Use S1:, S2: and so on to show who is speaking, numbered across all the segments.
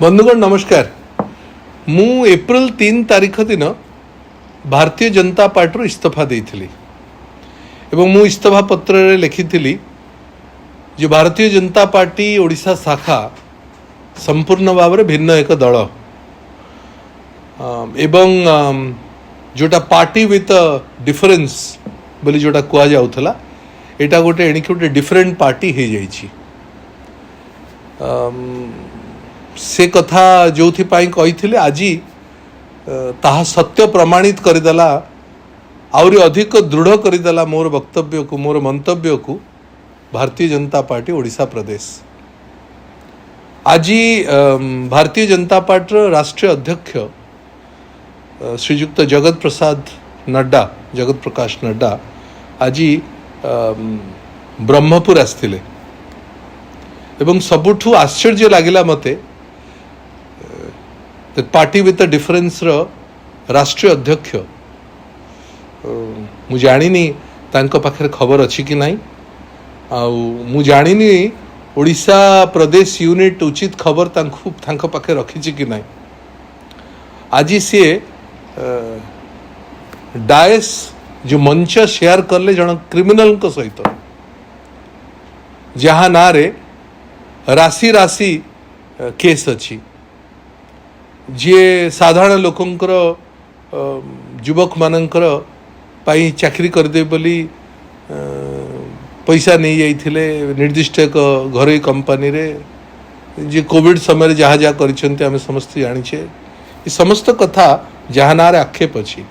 S1: बंधुगण नमस्कार। मु एप्रिल 3 तारीख दिन भारतीय जनता पार्टी इस्तीफा देइथिली एवं मु इस्तीफा पत्र रे लिखिथिली जे भारतीय जनता पार्टी ओडिशा शाखा संपूर्ण भाव में भिन्न एक दल एवं जोटा पार्टी विथ डिफरेंस बोली जोटा कुआ जाउथला एटा गोटे एणिक गोटे डिफरेंट पार्टी हो जाइछि। से कथा जो कही आज ताहा सत्य प्रमाणित करदेला आउरी अधिक दृढ़ करदेला मोर वक्तव्य को मोर मंतव्य को भारतीय जनता पार्टी ओडिशा प्रदेश। आज भारतीय जनता पार्टी राष्ट्रीय अध्यक्ष श्रीयुक्त जगत प्रकाश नड्डा आज ब्रह्मपुर आसथिले एवं सबुठु आश्चर्य लागिला मते पार्टी विथ डिफरेंस राष्ट्रीय अध्यक्ष मु जानिनी तांको पाखरे खबर अच्छी कि नहीं मु जानिनी ओडिशा प्रदेश यूनिट उचित खबर तांको पाखे रखी कि नहीं। आज सी डायस जो मंच शेयर करले जन क्रिमिनल को सहित जहाँ ना रे राशि राशि केस अच्छी जी साधारण लोकंकर युवक मानकर पाई चाकरी करदे बोली पैसा नहीं जाइथिले निर्दिष्ट एक घरोई कंपनी रे जे कोविड समय जहाँ जहाँ करिसेंते आमे समस्त जानिछे ये समस्त कथा जहाँ नारे आक्षेप अच्छी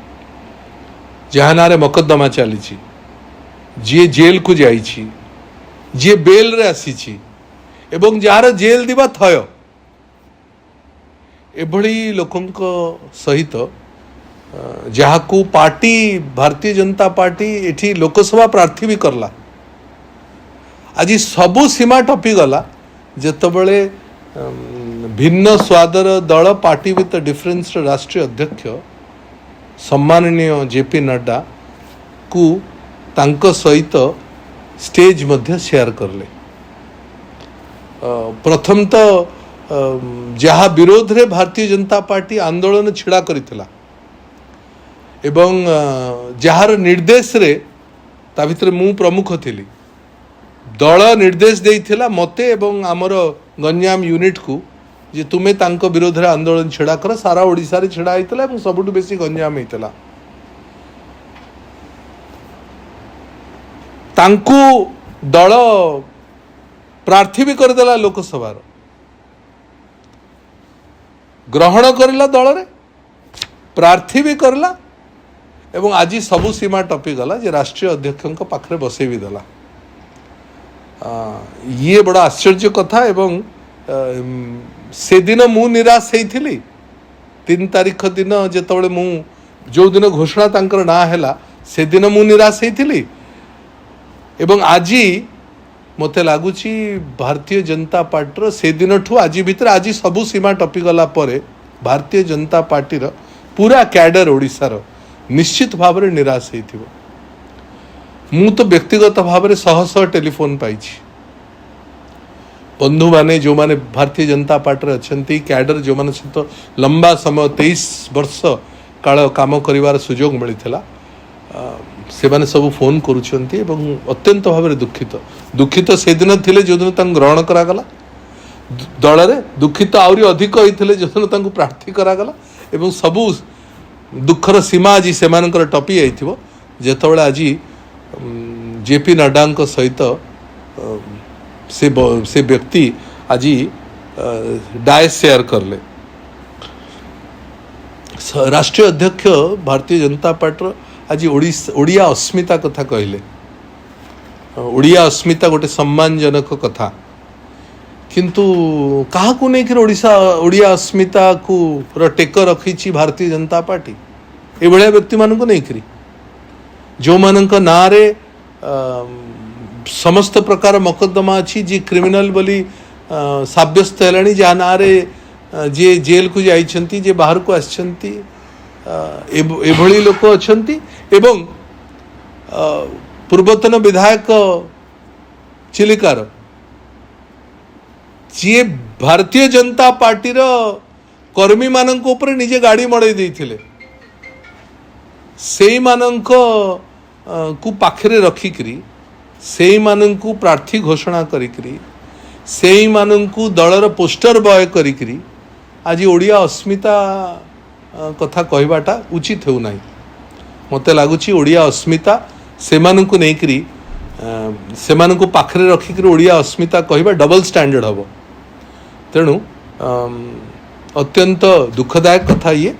S1: जहाँ नारे मकद्दमा चली जी जेल को जाइछि जी बेल रे आसीछि एवं जार जेल दिबा थय एभली लोकंक सहित जहाँ को पार्टी भारतीय जनता पार्टी एठी लोकसभा प्रार्थी भी करला आज सबू सीमा टपी गला जेतबळे भिन्न स्वादर दल पार्टी विथ डिफरेंस राष्ट्रीय अध्यक्ष सम्माननीय जेपी नड्डा को तांको सहित स्टेज मध्य शेयर करले। प्रथम तो जहाँ विरोध रे भारतीय जनता पार्टी आंदोलन छिड़ा करितला एवं जहार निर्देश रे ता भितर मु प्रमुख थिली दल निर्देश देइथिला मते एवं आमर गंजाम यूनिट को जे तुमे तांको विरोध रे आंदोलन छिड़ा कर सारा ओडिसा रे छिड़ा आइतला एवं सबुठु बेसी गंजाम आइतला तांको दल प्रार्थी भी करदेला लोकसभा ग्रहण करला दल रे प्रार्थी भी करला एवं आज सबु सीमा टपी गला जे राष्ट्रीय अध्यक्ष पाखरे बसई भी देला। ये बड़ा आश्चर्य कथा एवं से दिन मु निराश होइथिली 3 तारीख दिन जेतबळे मु जो दिन घोषणा तांकर ना हैला से दिन मु निराश होइथिली एवं आज मते लागुची भारतीय जनता पार्टी से दिन ठू आज भीतर आज सबू सीमा टपी गला परे भारतीय जनता पार्टी पूरा कैडर ओडिशार निश्चित भाव में निराश होइथिबो। मु तो व्यक्तिगत भाव में शह टेलीफोन पाइछि बंधु माने जो माने भारतीय जनता पार्टी अच्छी कैडर जो माने सहित लंबा समय 23 वर्ष काल काम करिवार सुजोग मिलिथिला से माने सब फोन करुछंती एवं अत्यंत भाव में दुखित से दिन थिले जो दिन तांको ग्रहण करागला दल रे दुखित आउरी अधिक होइथिले जो दिन तांको प्रार्थी करागला एवं सबु दुखर सीमा आज से मानकर टपी आइथिबो जेतबळे आज जेपी नड्डा सहित से व्यक्ति आज डायस शेयर करले। राष्ट्रीय अध्यक्ष भारतीय जनता पार्टी आज ओडिया अस्मिता कथा कहले ओडिया अस्मिता गोटे सम्मानजनक कथा किंतु कहा को नहीं ओडिशा ओडिया अस्मिता को टेक रखी भारतीय जनता पार्टी ए भलिया व्यक्ति मानक नहीं करी जो मानक ना रे समस्त प्रकार मकद्दमा अच्छी जी क्रिमिनल बोली साब्यस्त हेलानी जहाँ ना रे जे जेल को जाइछंती जे बाहर को आछंती एभली लोक अच्छंती एवं पूर्वतन विधायक चिलिकार जी भारतीय जनता पार्टी कर्मी मानक ऊपर निजे गाड़ी मड़े देथिले सेई मानक को पाखरे रखिकरी सेई मानक प्रार्थी घोषणा करिकरी सेई मानक दलर पोस्टर बॉय करिकरी आज ओडिया अस्मिता कथा कहबाटा उचित हो नाही मते लागुची ओडिया अस्मिता सेमानंकु नेकरी सेमानंकु पाखरे रखिकरी ओडिया अस्मिता कहबा डबल स्टैंडर्ड हबो तेणु अत्यंत दुखदायक कथा ये